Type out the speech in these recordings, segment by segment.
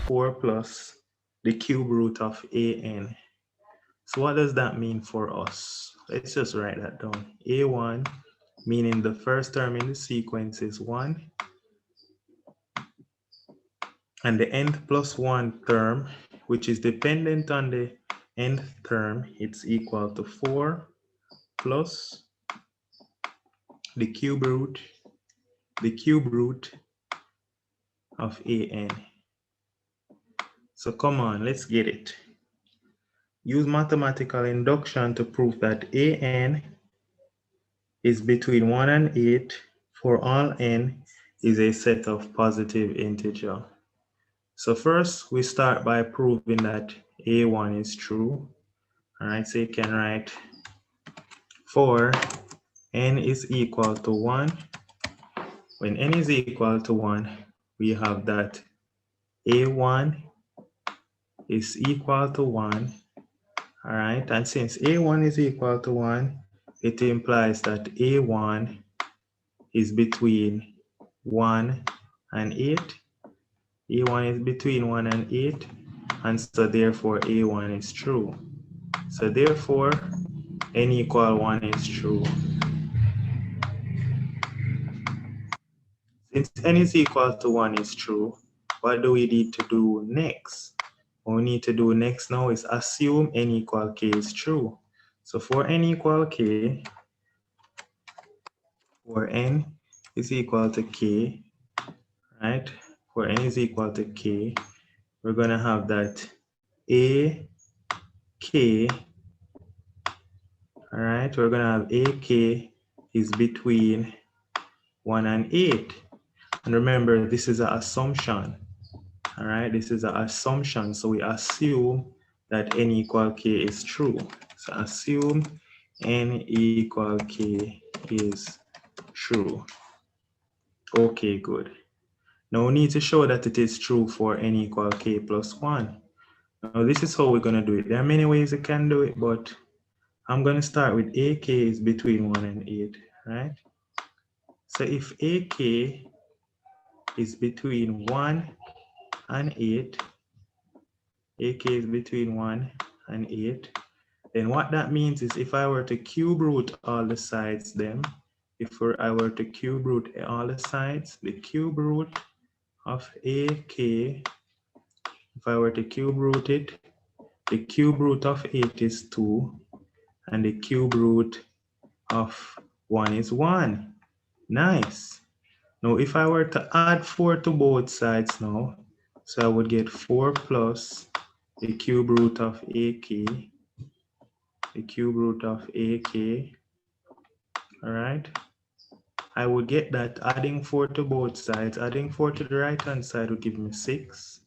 4 plus the cube root of an. So what does that mean for us? Let's just write that down. A1, meaning the first term in the sequence is 1, and the nth plus 1 term, which is dependent on the nth term, it's equal to 4 plus the cube root of an. So come on, let's get it. Use mathematical induction to prove that an is between 1 and 8 for all n is a set of positive integer. So first we start by proving that a1 is true. All right, so you can write for n is equal to 1. When n is equal to 1, we have that a1 is equal to 1. All right, and since a1 is equal to 1, it implies that a1 is between 1 and 8. a1 is between 1 and 8, and so therefore a1 is true. So therefore n equal 1 is true. Since n is equal to 1 is true, what do we need to do next? What we need to do next now is assume n equal k is true. So for n equal k, for n is equal to k, right? For n is equal to k, we're going to have that a k, all right? We're going to have a k is between 1 and 8. And remember, this is an assumption. All right, this is an assumption. So we assume that n equal k is true. So assume n equal k is true. Okay, good. Now we need to show that it is true for n equal k plus 1. Now this is how we're going to do it. There are many ways you can do it, but I'm going to start with ak is between 1 and 8, right? So if ak is between 1 and 8, ak is between 1 and 8, then what that means is if I were to cube root all the sides, then if I were to cube root all the sides, the cube root of ak, if I were to cube root it, the cube root of 8 is 2, and the cube root of 1 is 1. Nice. Now if I were to add 4 to both sides now, so I would get 4 plus the cube root of ak, the cube root of ak, all right? I would get that adding 4 to both sides, adding 4 to the right hand side would give me 6,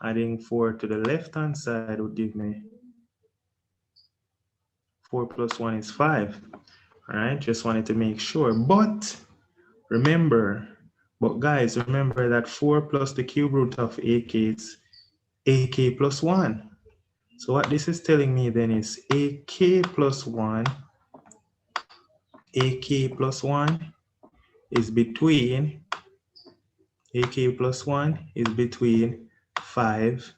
adding 4 to the left hand side would give me 4 plus 1 is 5, all right? Just wanted to make sure, but guys, remember that 4 plus the cube root of ak is ak plus 1. So what this is telling me then is ak plus 1 is between, ak plus 1 is between 5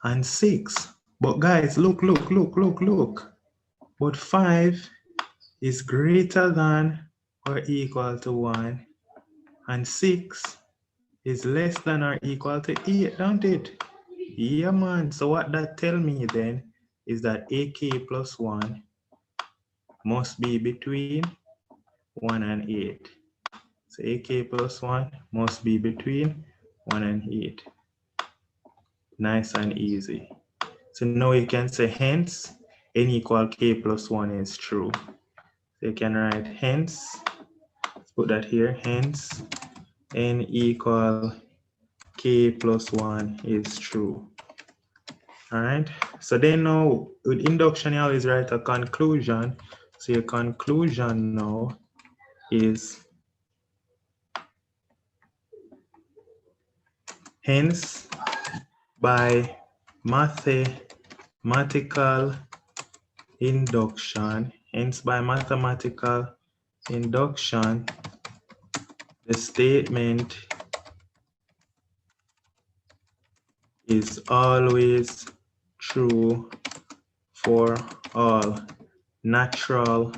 and 6. But guys, look. But 5 is greater than or equal to 1, and 6 is less than or equal to 8, don't it? Yeah, man. So what that tell me then is that ak plus 1 must be between 1 and 8. So ak plus 1 must be between 1 and 8. Nice and easy. So now you can say hence n equal k plus 1 is true. So you can write hence, let's put that here, hence n equal k plus 1 is true. All right, so then now with induction you always write a conclusion. So your conclusion now is hence by mathematical induction, the statement is always true for all natural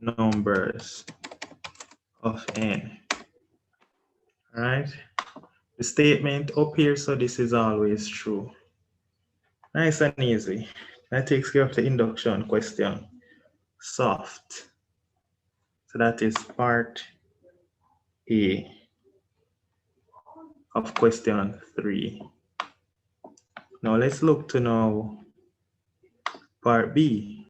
numbers of n. All right, the statement up here, so this is always true. Nice and easy. That takes care of the induction question. Soft. So that is part A of question 3. Now let's look to now part B.